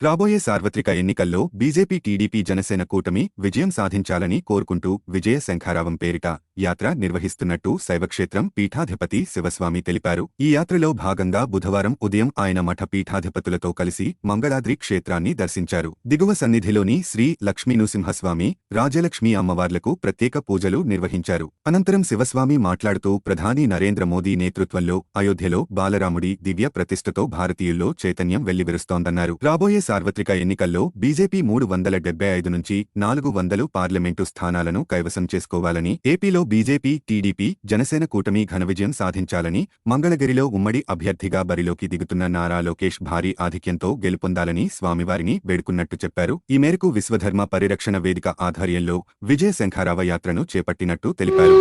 రాబోయే సార్వత్రిక ఎన్నికల్లో బీజేపీ టీడీపీ జనసేన కూటమి విజయం సాధించాలని కోరుకుంటూ విజయ శంఖారావం పేరిట యాత్ర నిర్వహిస్తున్నట్టు శైవక్షేత్రం పీఠాధిపతి శివస్వామి తెలిపారు. ఈ యాత్రలో భాగంగా బుధవారం ఉదయం ఆయన మఠ పీఠాధిపతులతో కలిసి మంగళాద్రి క్షేత్రాన్ని దర్శించారు. దిగువ సన్నిధిలోని శ్రీ లక్ష్మీనృసింహస్వామి, రాజలక్ష్మీ అమ్మవార్లకు ప్రత్యేక పూజలు నిర్వహించారు. అనంతరం శివస్వామి మాట్లాడుతూ ప్రధాని నరేంద్ర మోదీ నేతృత్వంలో అయోధ్యలో బాలరాముడి దివ్య ప్రతిష్టతో భారతీయుల్లో చైతన్యం వెల్లివిరుస్తోందన్నారు. రాబోయే సార్వత్రిక ఎన్నికల్లో బీజేపీ 375 నుంచి 400 పార్లమెంటు స్థానాలను కైవసం చేసుకోవాలని, ఏపీలో బీజేపీ, టీడీపీ, జనసేన కూటమి ఘన విజయం సాధించాలని, మంగళగిరిలో ఉమ్మడి అభ్యర్థిగా బరిలోకి దిగుతున్న నారా లోకేష్ భారీ ఆధిక్యంతో గెలుపొందాలని స్వామివారిని వేడుకున్నట్టు చెప్పారు. ఈ మేరకు విశ్వధర్మ పరిరక్షణ వేదిక ఆధ్వర్యంలో విజయ శంఖారావ యాత్రను చేపట్టినట్టు తెలిపారు.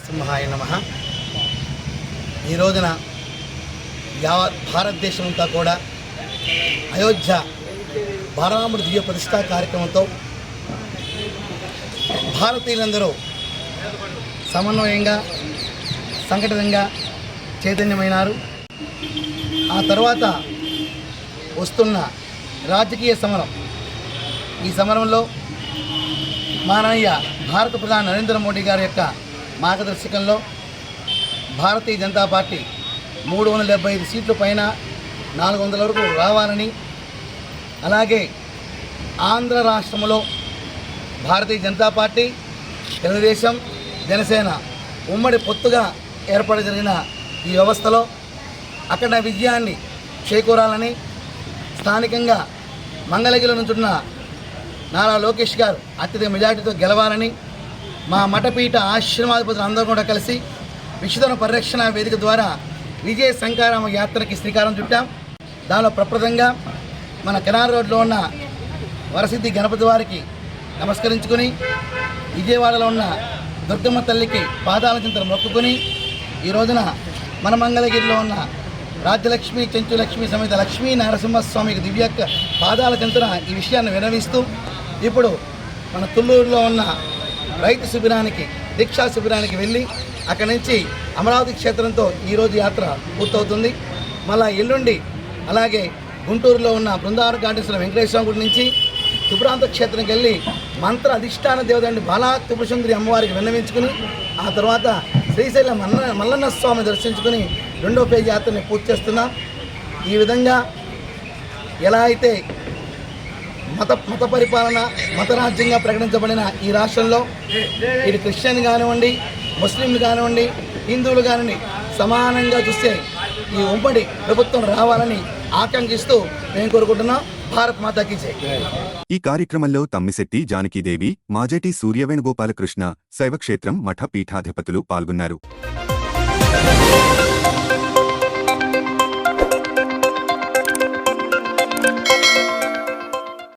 సింహాయ నమః. ఈ రోజున యావత్ భారతదేశమంతా కూడా అయోధ్య బాలరాముడి దివ్య ప్రతిష్టా కార్యక్రమంతో భారతీయులందరూ సమన్వయంగా సంఘటితంగా చైతన్యమైనారు. ఆ తర్వాత వస్తున్న రాజకీయ సమరం, ఈ సమరంలో మాననీయ భారత ప్రధాని నరేంద్ర మోడీ గారి యొక్క మార్గదర్శకంలో భారతీయ జనతా పార్టీ 375 సీట్ల పైన 400 వరకు రావాలని, అలాగే ఆంధ్ర రాష్ట్రంలో భారతీయ జనతా పార్టీ, తెలుగుదేశం, జనసేన ఉమ్మడి పొత్తుగా ఏర్పాటు జరిగిన ఈ వ్యవస్థలో అక్కడ విజయాన్ని చేకూరాలని, స్థానికంగా మంగళగిరిలో నుంచున్న నారా లోకేష్ గారు అత్యధిక మెజార్టీతో గెలవాలని మా మఠపీఠ ఆశ్రమాధిపతులు అందరూ కూడా కలిసి విశ్వధర్మ పరిరక్షణ వేదిక ద్వారా విజయ శంఖారామ యాత్రకి శ్రీకారం చుట్టాం. దానిలో ప్రప్రదంగా మన కెనార్ రోడ్లో ఉన్న వరసిద్ధి గణపతి వారికి నమస్కరించుకుని, విజయవాడలో ఉన్న దుర్గమ్మ తల్లికి పాదాల చింతలు మొక్కుకొని, ఈ రోజున మన మంగళగిరిలో ఉన్న రాజ్యలక్ష్మి, చెంచులక్ష్మి సమేత లక్ష్మీ నరసింహస్వామికి దివ్య పాదాల చింతన ఈ విషయాన్ని వినవిస్తూ ఇప్పుడు మన తుళ్ళూరులో ఉన్న రైతు శిబిరానికి, దీక్షా శిబిరానికి వెళ్ళి అక్కడి నుంచి అమరావతి క్షేత్రంతో ఈరోజు యాత్ర పూర్తవుతుంది. మళ్ళా ఎల్లుండి అలాగే గుంటూరులో ఉన్న బృందావన గార్డెన్స్లో వెంకటేశ్వర గుడి నుంచి త్రిపురాంత క్షేత్రంకి వెళ్ళి మంత్ర అధిష్టాన దేవతండి బాలా త్రిపురసుందరి అమ్మవారికి విన్నవించుకుని, ఆ తర్వాత శ్రీశైలం మల్లన్న స్వామి దర్శించుకుని 2వ పేజీ యాత్రని పూర్తి చేస్తున్నాం. ఈ విధంగా ఎలా అయితే మత పరిపాలన, మతరాజ్యంగా ప్రకటించబడిన ఈ రాష్ట్రంలో ఇటు క్రిస్టియన్ కానివ్వండి, ముస్లింలు కానివ్వండి, హిందువులు కానివ్వండి సమానంగా చూస్తే ఈ ఉమ్మడి ప్రభుత్వం రావాలని ఆకాంక్షిస్తూ మేము కోరుకుంటున్నాం. భారత్ మాతాకి జై. ఈ కార్యక్రమంలో తమ్మిశెట్టి జానకీదేవి, మాజేటి సూర్యవేణుగోపాలకృష్ణ, శైవక్షేత్రం మఠ పీఠాధిపతులు పాల్గొన్నారు.